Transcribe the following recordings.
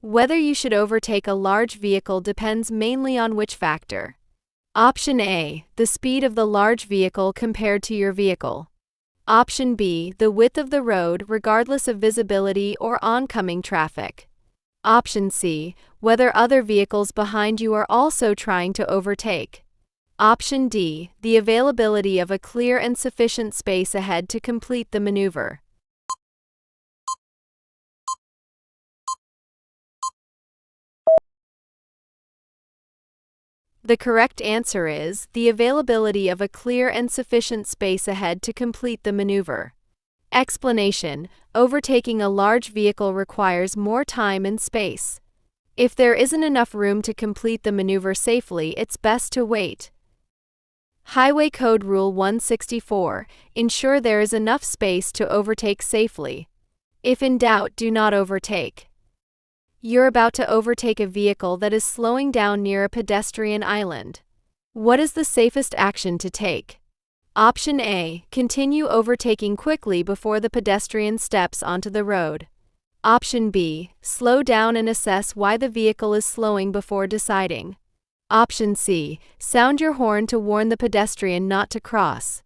Whether you should overtake a large vehicle depends mainly on which factor. Option A, the speed of the large vehicle compared to your vehicle. Option B, the width of the road regardless of visibility or oncoming traffic. Option C, whether other vehicles behind you are also trying to overtake. Option D, the availability of a clear and sufficient space ahead to complete the maneuver. The correct answer is the availability of a clear and sufficient space ahead to complete the maneuver. Explanation: overtaking a large vehicle requires more time and space. If there isn't enough room to complete the maneuver safely, it's best to wait. Highway Code Rule 164: ensure there is enough space to overtake safely. If in doubt, do not overtake. You're about to overtake a vehicle that is slowing down near a pedestrian island. What is the safest action to take? Option A, continue overtaking quickly before the pedestrian steps onto the road. Option B, slow down and assess why the vehicle is slowing before deciding. Option C, sound your horn to warn the pedestrian not to cross.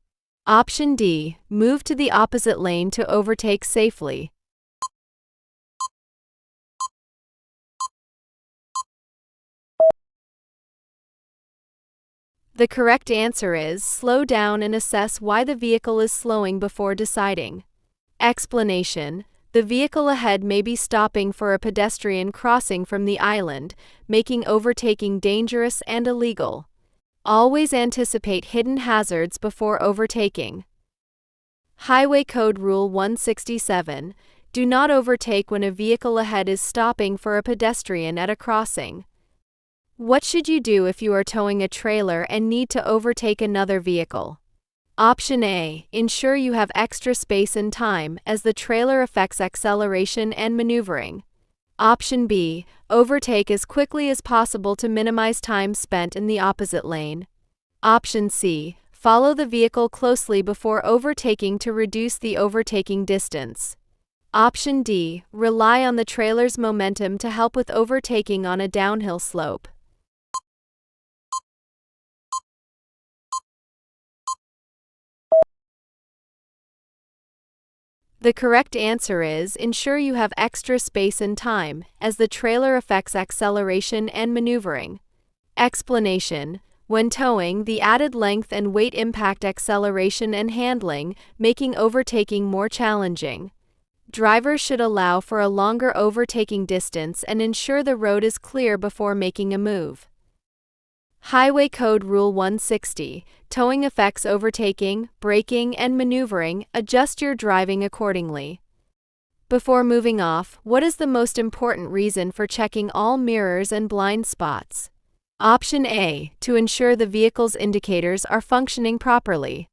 Option D, move to the opposite lane to overtake safely. The correct answer is slow down and assess why the vehicle is slowing before deciding. Explanation: the vehicle ahead may be stopping for a pedestrian crossing from the island, making overtaking dangerous and illegal. Always anticipate hidden hazards before overtaking. Highway Code Rule 167: do not overtake when a vehicle ahead is stopping for a pedestrian at a crossing. What should you do if you are towing a trailer and need to overtake another vehicle? Option A, ensure you have extra space and time, as the trailer affects acceleration and maneuvering. Option B, overtake as quickly as possible to minimize time spent in the opposite lane. Option C, follow the vehicle closely before overtaking to reduce the overtaking distance. Option D, rely on the trailer's momentum to help with overtaking on a downhill slope. The correct answer is ensure you have extra space and time, as the trailer affects acceleration and maneuvering. Explanation: when towing, the added length and weight impact acceleration and handling, making overtaking more challenging. Drivers should allow for a longer overtaking distance and ensure the road is clear before making a move. Highway Code Rule 160: towing affects overtaking, braking, and maneuvering. Adjust your driving accordingly. Before moving off, what is the most important reason for checking all mirrors and blind spots? Option A, to ensure the vehicle's indicators are functioning properly.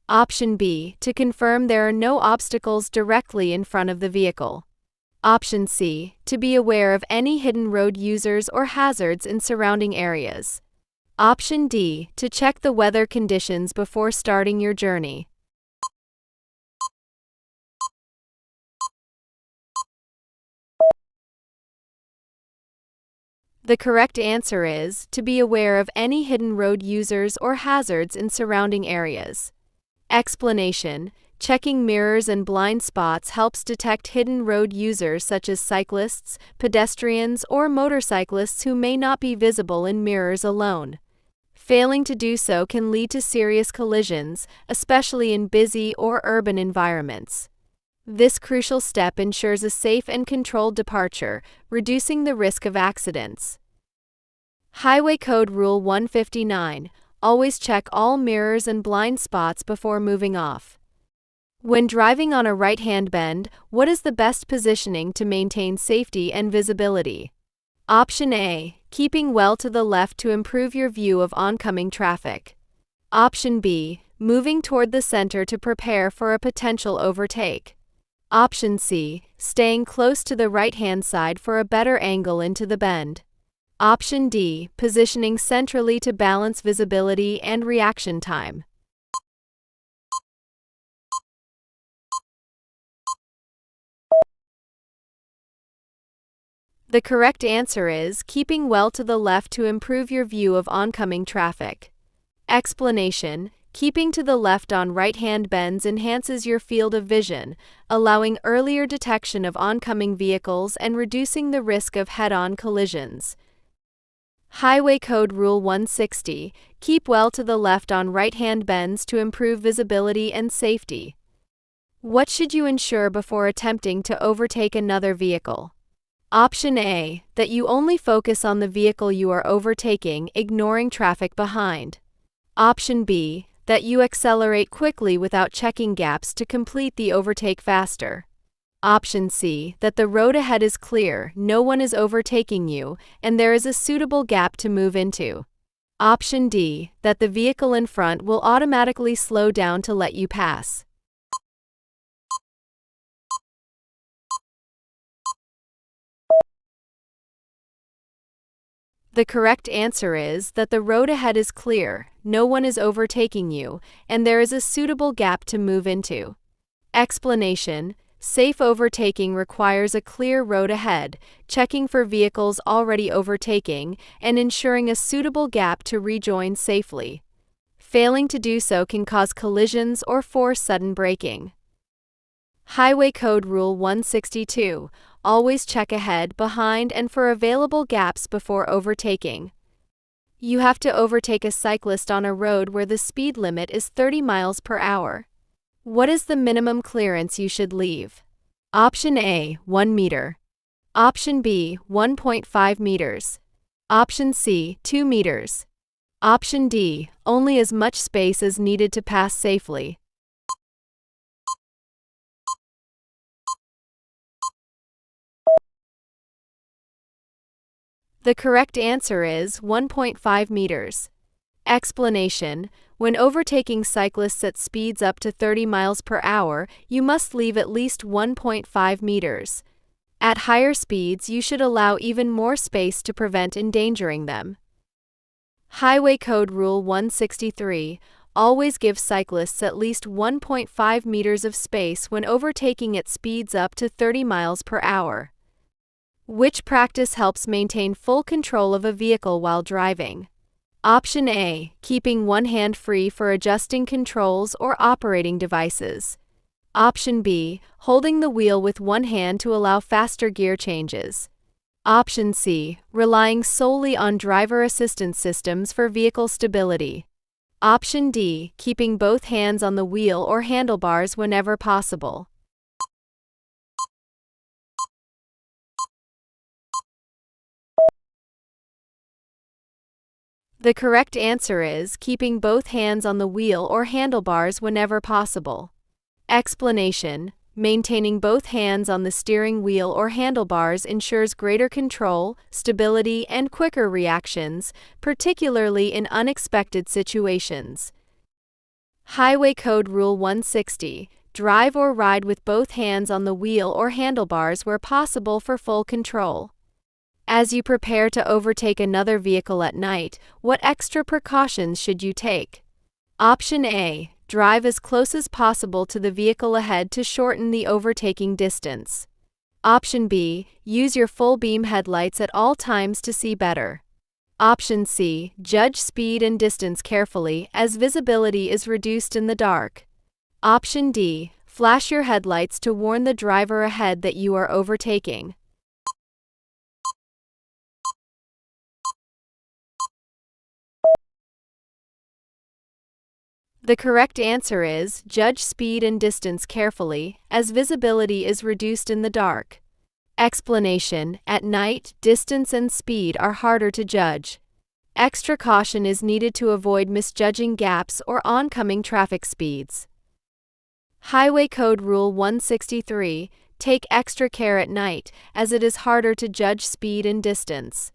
Option B, to confirm there are no obstacles directly in front of the vehicle. Option C, to be aware of any hidden road users or hazards in surrounding areas. Option D, to check the weather conditions before starting your journey. The correct answer is to be aware of any hidden road users or hazards in surrounding areas. Explanation: checking mirrors and blind spots helps detect hidden road users such as cyclists, pedestrians, or motorcyclists who may not be visible in mirrors alone. Failing to do so can lead to serious collisions, especially in busy or urban environments. This crucial step ensures a safe and controlled departure, reducing the risk of accidents. Highway Code Rule 159: always check all mirrors and blind spots before moving off. When driving on a right-hand bend, what is the best positioning to maintain safety and visibility? Option A, keeping well to the left to improve your view of oncoming traffic. Option B, moving toward the center to prepare for a potential overtake. Option C, staying close to the right-hand side for a better angle into the bend. Option D, positioning centrally to balance visibility and reaction time. The correct answer is keeping well to the left to improve your view of oncoming traffic. Explanation: keeping to the left on right-hand bends enhances your field of vision, allowing earlier detection of oncoming vehicles and reducing the risk of head-on collisions. Highway Code Rule 160: keep well to the left on right-hand bends to improve visibility and safety. What should you ensure before attempting to overtake another vehicle? Option A: that you only focus on the vehicle you are overtaking, ignoring traffic behind. Option B: that you accelerate quickly without checking gaps to complete the overtake faster. Option C: that the road ahead is clear, no one is overtaking you, and there is a suitable gap to move into. Option D: that the vehicle in front will automatically slow down to let you pass. The correct answer is that the road ahead is clear, no one is overtaking you, and there is a suitable gap to move into. Explanation: safe overtaking requires a clear road ahead, checking for vehicles already overtaking, and ensuring a suitable gap to rejoin safely. Failing to do so can cause collisions or force sudden braking. Highway Code Rule 162: always check ahead, behind, and for available gaps before overtaking. You have to overtake a cyclist on a road where the speed limit is 30 miles per hour. What is the minimum clearance you should leave? Option A: 1 meter. Option B: 1.5 meters. Option C: 2 meters. Option D: only as much space as needed to pass safely. The correct answer is 1.5 meters. Explanation: when overtaking cyclists at speeds up to 30 miles per hour, you must leave at least 1.5 meters. At higher speeds, you should allow even more space to prevent endangering them. Highway Code Rule 163: always give cyclists at least 1.5 meters of space when overtaking at speeds up to 30 miles per hour. Which practice helps maintain full control of a vehicle while driving? Option A: keeping one hand free for adjusting controls or operating devices. Option B: holding the wheel with one hand to allow faster gear changes. Option C: relying solely on driver assistance systems for vehicle stability. Option D: keeping both hands on the wheel or handlebars whenever possible. The correct answer is keeping both hands on the wheel or handlebars whenever possible. Explanation: maintaining both hands on the steering wheel or handlebars ensures greater control, stability, and quicker reactions, particularly in unexpected situations. Highway Code Rule 160: drive or ride with both hands on the wheel or handlebars where possible for full control. As you prepare to overtake another vehicle at night, what extra precautions should you take? Option A: drive as close as possible to the vehicle ahead to shorten the overtaking distance. Option B: use your full beam headlights at all times to see better. Option C: judge speed and distance carefully as visibility is reduced in the dark. Option D: flash your headlights to warn the driver ahead that you are overtaking. The correct answer is judge speed and distance carefully, as visibility is reduced in the dark. Explanation: at night, distance and speed are harder to judge. Extra caution is needed to avoid misjudging gaps or oncoming traffic speeds. Highway Code Rule 163: take extra care at night, as it is harder to judge speed and distance.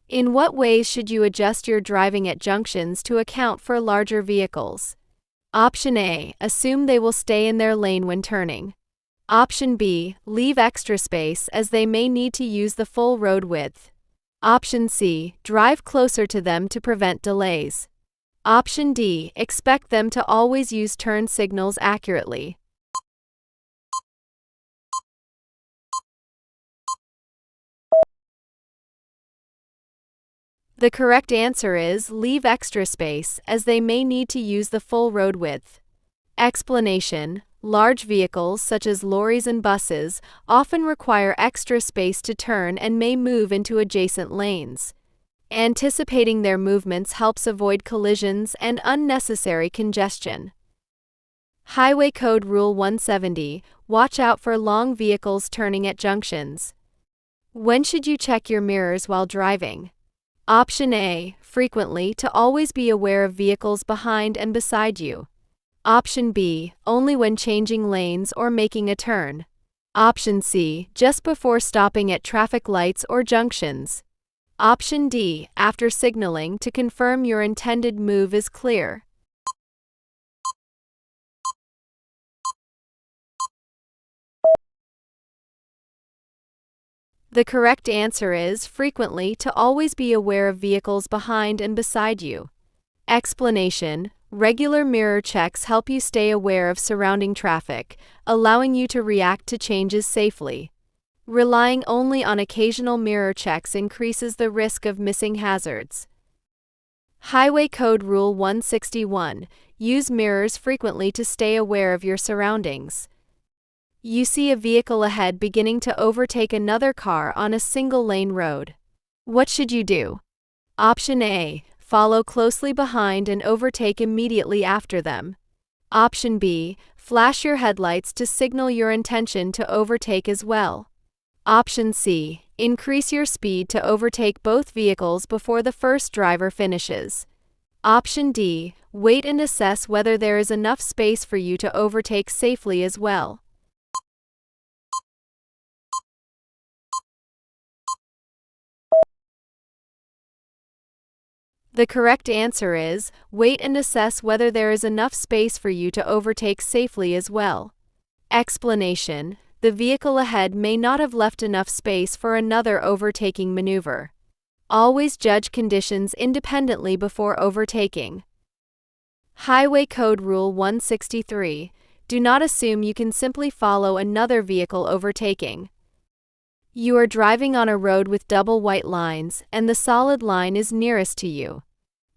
In what ways should you adjust your driving at junctions to account for larger vehicles? Option A: assume they will stay in their lane when turning. Option B: leave extra space as they may need to use the full road width. Option C: drive closer to them to prevent delays. Option D: expect them to always use turn signals accurately. The correct answer is leave extra space, as they may need to use the full road width. Explanation: large vehicles such as lorries and buses often require extra space to turn and may move into adjacent lanes. Anticipating their movements helps avoid collisions and unnecessary congestion. Highway Code Rule 170: watch out for long vehicles turning at junctions. When should you check your mirrors while driving? Option A: frequently, to always be aware of vehicles behind and beside you. Option B: only when changing lanes or making a turn. Option C: just before stopping at traffic lights or junctions. Option D: after signaling to confirm your intended move is clear. The correct answer is frequently, to always be aware of vehicles behind and beside you. Explanation: regular mirror checks help you stay aware of surrounding traffic, allowing you to react to changes safely. Relying only on occasional mirror checks increases the risk of missing hazards. Highway Code Rule 161: use mirrors frequently to stay aware of your surroundings. You see a vehicle ahead beginning to overtake another car on a single-lane road. What should you do? Option A: follow closely behind and overtake immediately after them. Option B: flash your headlights to signal your intention to overtake as well. Option C: increase your speed to overtake both vehicles before the first driver finishes. Option D: wait and assess whether there is enough space for you to overtake safely as well. The correct answer is wait and assess whether there is enough space for you to overtake safely as well. Explanation: the vehicle ahead may not have left enough space for another overtaking maneuver. Always judge conditions independently before overtaking. Highway Code Rule 163: do not assume you can simply follow another vehicle overtaking. You are driving on a road with double white lines, and the solid line is nearest to you.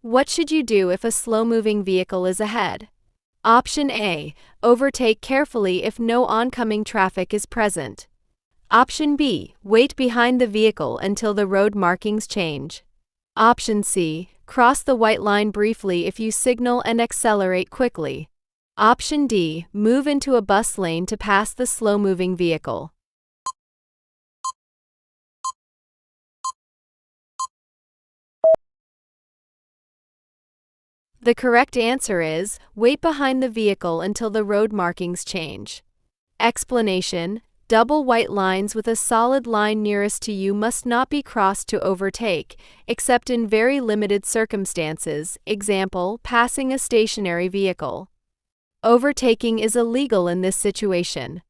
What should you do if a slow-moving vehicle is ahead? Option A: overtake carefully if no oncoming traffic is present. Option B: wait behind the vehicle until the road markings change. Option C: cross the white line briefly if you signal and accelerate quickly. Option D: move into a bus lane to pass the slow-moving vehicle. The correct answer is wait behind the vehicle until the road markings change. Explanation: double white lines with a solid line nearest to you must not be crossed to overtake, except in very limited circumstances, example, passing a stationary vehicle. Overtaking is illegal in this situation.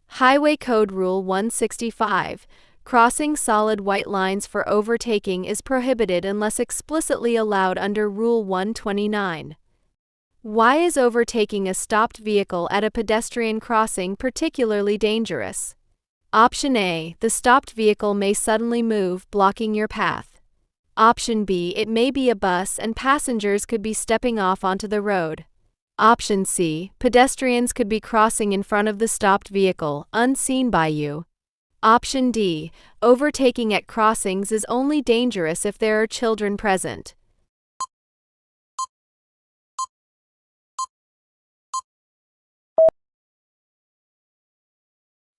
Highway Code Rule 165: crossing solid white lines for overtaking is prohibited unless explicitly allowed under Rule 129. Why is overtaking a stopped vehicle at a pedestrian crossing particularly dangerous? Option A: the stopped vehicle may suddenly move, blocking your path. Option B: it may be a bus and passengers could be stepping off onto the road. Option C: pedestrians could be crossing in front of the stopped vehicle, unseen by you. Option D: overtaking at crossings is only dangerous if there are children present.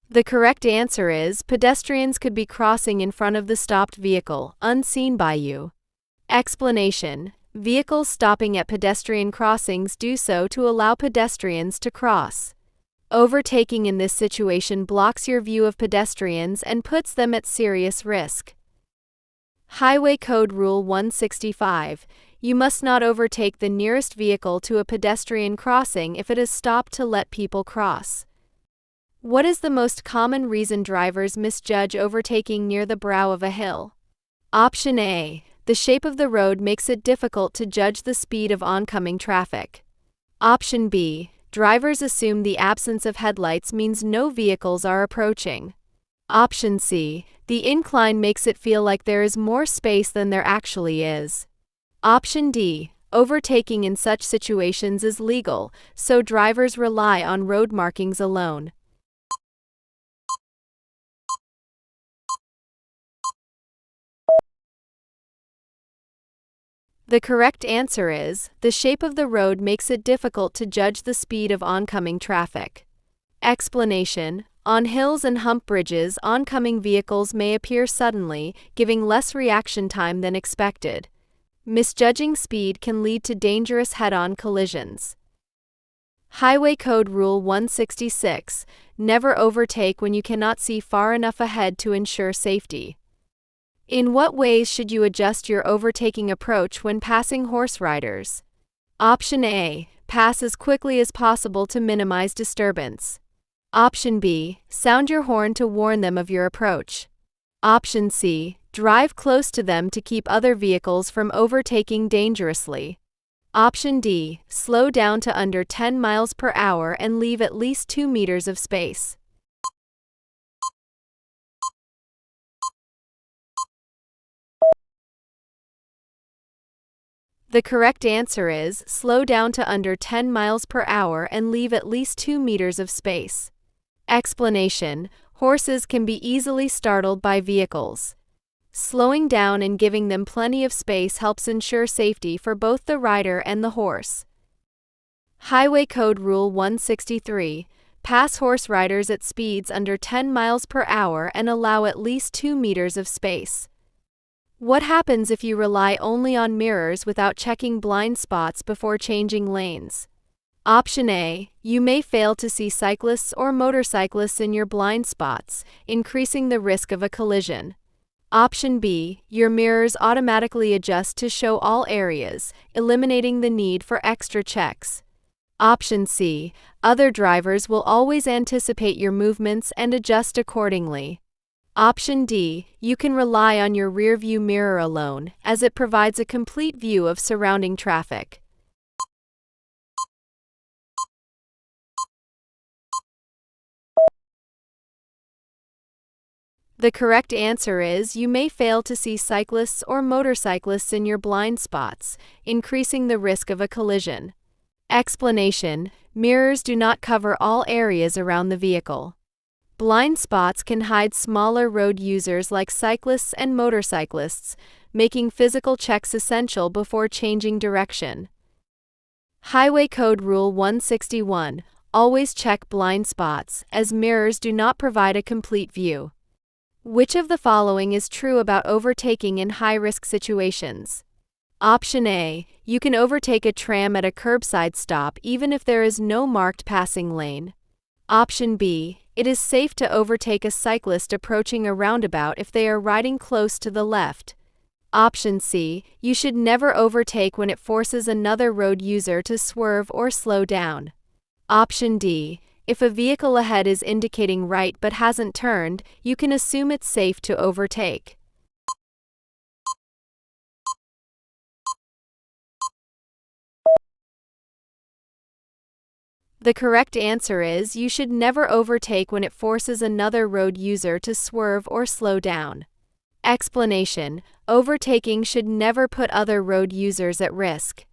The correct answer is pedestrians could be crossing in front of the stopped vehicle, unseen by you. Explanation: vehicles stopping at pedestrian crossings do so to allow pedestrians to cross. Overtaking in this situation blocks your view of pedestrians and puts them at serious risk. Highway Code Rule 165: you must not overtake the nearest vehicle to a pedestrian crossing if it is stopped to let people cross. What is the most common reason drivers misjudge overtaking near the brow of a hill? Option A: the shape of the road makes it difficult to judge the speed of oncoming traffic. Option B: drivers assume the absence of headlights means no vehicles are approaching. Option C: The incline makes it feel like there is more space than there actually is. Option D. Overtaking in such situations is legal, so drivers rely on road markings alone. The correct answer is, the shape of the road makes it difficult to judge the speed of oncoming traffic. Explanation: on hills and hump bridges, oncoming vehicles may appear suddenly, giving less reaction time than expected. Misjudging speed can lead to dangerous head-on collisions. Highway Code Rule 166: never overtake when you cannot see far enough ahead to ensure safety. In what ways should you adjust your overtaking approach when passing horse riders? Option A. Pass as quickly as possible to minimize disturbance. Option B. Sound your horn to warn them of your approach. Option C. Drive close to them to keep other vehicles from overtaking dangerously. Option D. Slow down to under 10 miles per hour and leave at least 2 meters of space. The correct answer is, slow down to under 10 miles per hour and leave at least 2 meters of space. Explanation: horses can be easily startled by vehicles. Slowing down and giving them plenty of space helps ensure safety for both the rider and the horse. Highway Code Rule 163: pass horse riders at speeds under 10 miles per hour and allow at least 2 meters of space. What happens if you rely only on mirrors without checking blind spots before changing lanes? Option A. You may fail to see cyclists or motorcyclists in your blind spots, increasing the risk of a collision. Option B. Your mirrors automatically adjust to show all areas, eliminating the need for extra checks. Option C. Other drivers will always anticipate your movements and adjust accordingly. Option D. You can rely on your rearview mirror alone, as it provides a complete view of surrounding traffic. The correct answer is, you may fail to see cyclists or motorcyclists in your blind spots, increasing the risk of a collision. Explanation: mirrors do not cover all areas around the vehicle. Blind spots can hide smaller road users like cyclists and motorcyclists, making physical checks essential before changing direction. Highway Code Rule 161: always check blind spots, as mirrors do not provide a complete view. Which of the following is true about overtaking in high-risk situations? Option A. You can overtake a tram at a curbside stop even if there is no marked passing lane. Option B. It is safe to overtake a cyclist approaching a roundabout if they are riding close to the left. Option C. You should never overtake when it forces another road user to swerve or slow down. Option D. If a vehicle ahead is indicating right but hasn't turned, you can assume it's safe to overtake. The correct answer is, you should never overtake when it forces another road user to swerve or slow down. Explanation: overtaking should never put other road users at risk.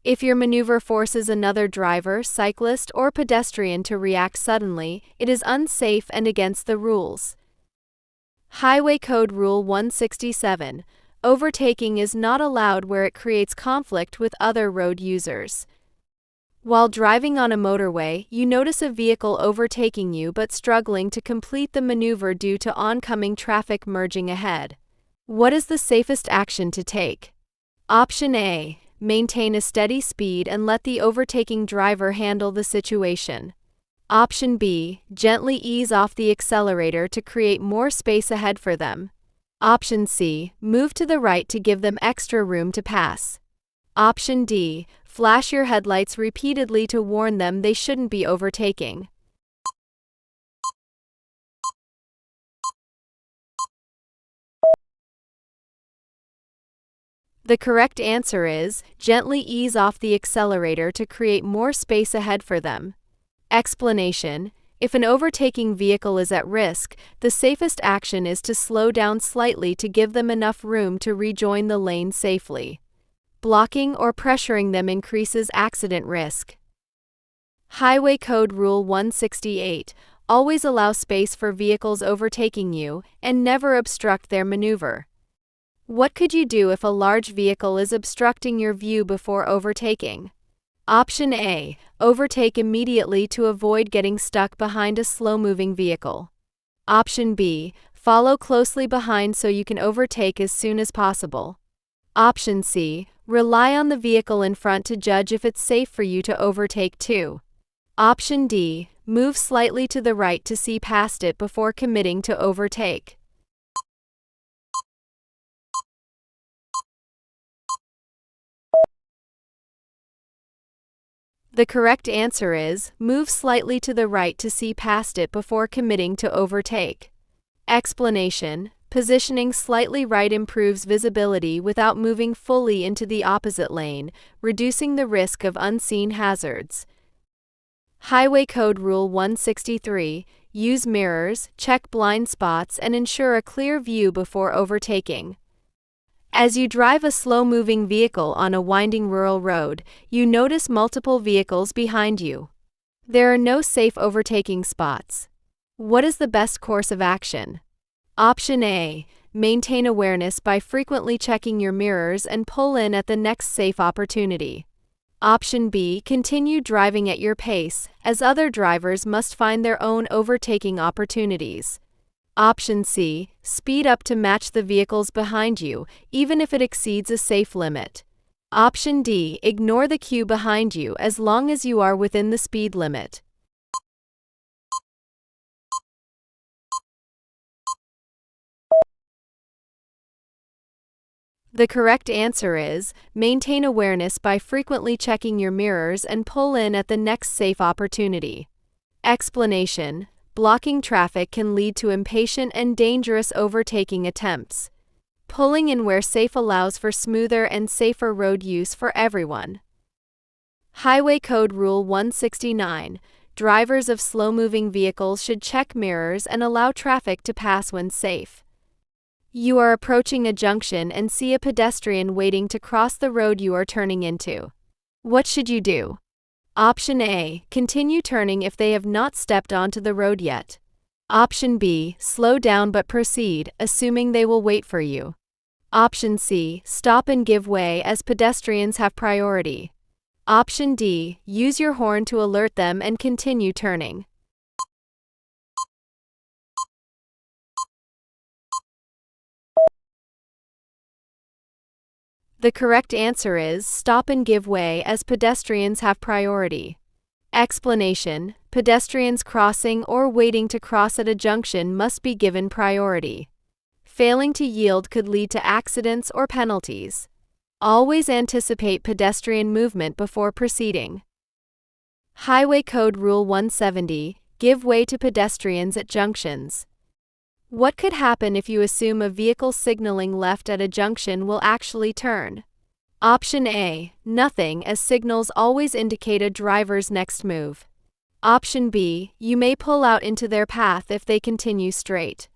If your maneuver forces another driver, cyclist, or pedestrian to react suddenly, it is unsafe and against the rules. Highway Code Rule 167: overtaking is not allowed where it creates conflict with other road users. While driving on a motorway, you notice a vehicle overtaking you but struggling to complete the maneuver due to oncoming traffic merging ahead. What is the safest action to take? Option A. Maintain a steady speed and let the overtaking driver handle the situation. Option B. Gently ease off the accelerator to create more space ahead for them. Option C. Move to the right to give them extra room to pass. Option D. Flash your headlights repeatedly to warn them they shouldn't be overtaking. The correct answer is, gently ease off the accelerator to create more space ahead for them. Explanation: If an overtaking vehicle is at risk, the safest action is to slow down slightly to give them enough room to rejoin the lane safely. Blocking or pressuring them increases accident risk. Highway Code Rule 168. Always allow space for vehicles overtaking you and never obstruct their maneuver. What could you do if a large vehicle is obstructing your view before overtaking? Option A. Overtake immediately to avoid getting stuck behind a slow-moving vehicle. Option B. Follow closely behind so you can overtake as soon as possible. Option C. Rely on the vehicle in front to judge if it's safe for you to overtake too. Option D. Move slightly to the right to see past it before committing to overtake. The correct answer is, move slightly to the right to see past it before committing to overtake. Explanation: positioning slightly right improves visibility without moving fully into the opposite lane, reducing the risk of unseen hazards. Highway Code Rule 163. Use mirrors, check blind spots, and ensure a clear view before overtaking. As you drive a slow-moving vehicle on a winding rural road, you notice multiple vehicles behind you. There are no safe overtaking spots. What is the best course of action? Option A. Maintain awareness by frequently checking your mirrors and pull in at the next safe opportunity. Option B. Continue driving at your pace, as other drivers must find their own overtaking opportunities. Option C. Speed up to match the vehicles behind you, even if it exceeds a safe limit. Option D. Ignore the queue behind you as long as you are within the speed limit. The correct answer is, maintain awareness by frequently checking your mirrors and pull in at the next safe opportunity. Explanation: blocking traffic can lead to impatient and dangerous overtaking attempts. Pulling in where safe allows for smoother and safer road use for everyone. Highway Code Rule 169. Drivers of slow-moving vehicles should check mirrors and allow traffic to pass when safe. You are approaching a junction and see a pedestrian waiting to cross the road you are turning into. What should you do? Option A. Continue turning if they have not stepped onto the road yet. Option B. Slow down but proceed, assuming they will wait for you. Option C. Stop and give way as pedestrians have priority. Option D. Use your horn to alert them and continue turning. The correct answer is, stop and give way as pedestrians have priority. Explanation: pedestrians crossing or waiting to cross at a junction must be given priority. Failing to yield could lead to accidents or penalties. Always anticipate pedestrian movement before proceeding. Highway Code Rule 170. Give way to pedestrians at junctions. What could happen if you assume a vehicle signaling left at a junction will actually turn? Option A. Nothing, as signals always indicate a driver's next move. Option B. You may pull out into their path if they continue straight.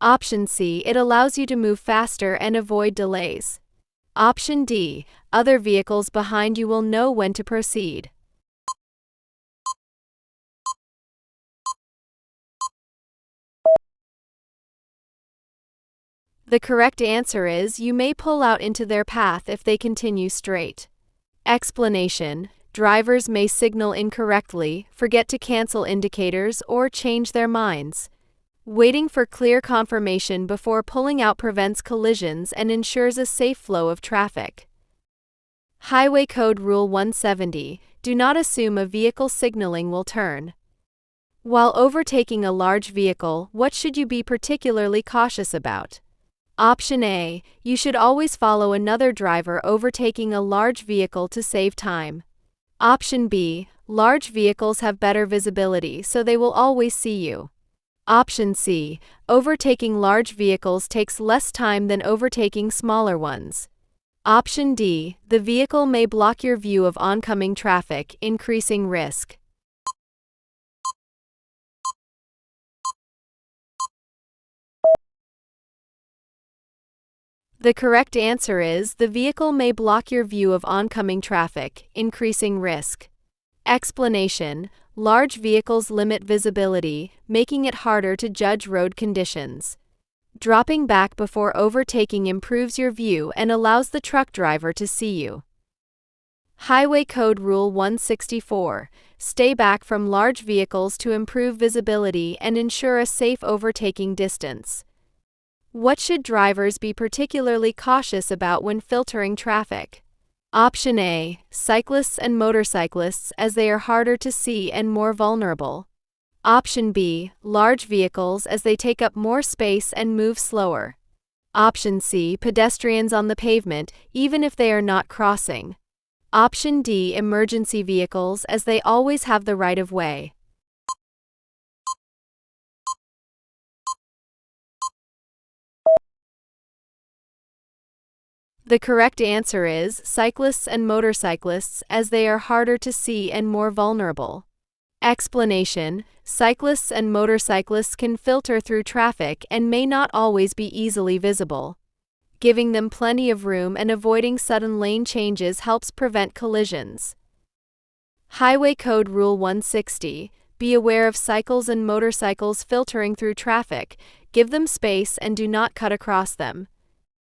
Option C. It allows you to move faster and avoid delays. Option D. Other vehicles behind you will know when to proceed. The correct answer is, you may pull out into their path if they continue straight. Explanation: drivers may signal incorrectly, forget to cancel indicators, or change their minds. Waiting for clear confirmation before pulling out prevents collisions and ensures a safe flow of traffic. Highway Code Rule 170. Do not assume a vehicle signaling will turn. While overtaking a large vehicle, what should you be particularly cautious about? Option A. You should always follow another driver overtaking a large vehicle to save time. Option B. Large vehicles have better visibility, so they will always see you. Option C. Overtaking large vehicles takes less time than overtaking smaller ones. Option D. The vehicle may block your view of oncoming traffic, increasing risk. The correct answer is the vehicle may block your view of oncoming traffic, increasing risk. Explanation: large vehicles limit visibility, making it harder to judge road conditions. Dropping back before overtaking improves your view and allows the truck driver to see you. Highway Code Rule 164: stay back from large vehicles to improve visibility and ensure a safe overtaking distance. What should drivers be particularly cautious about when filtering traffic? Option A: cyclists and motorcyclists, as they are harder to see and more vulnerable. Option B: large vehicles, as they take up more space and move slower. Option C: pedestrians on the pavement, even if they are not crossing. Option D: emergency vehicles, as they always have the right of way. The correct answer is cyclists and motorcyclists, as they are harder to see and more vulnerable. Explanation: cyclists and motorcyclists can filter through traffic and may not always be easily visible. Giving them plenty of room and avoiding sudden lane changes helps prevent collisions. Highway Code Rule 160: be aware of cycles and motorcycles filtering through traffic, give them space and do not cut across them.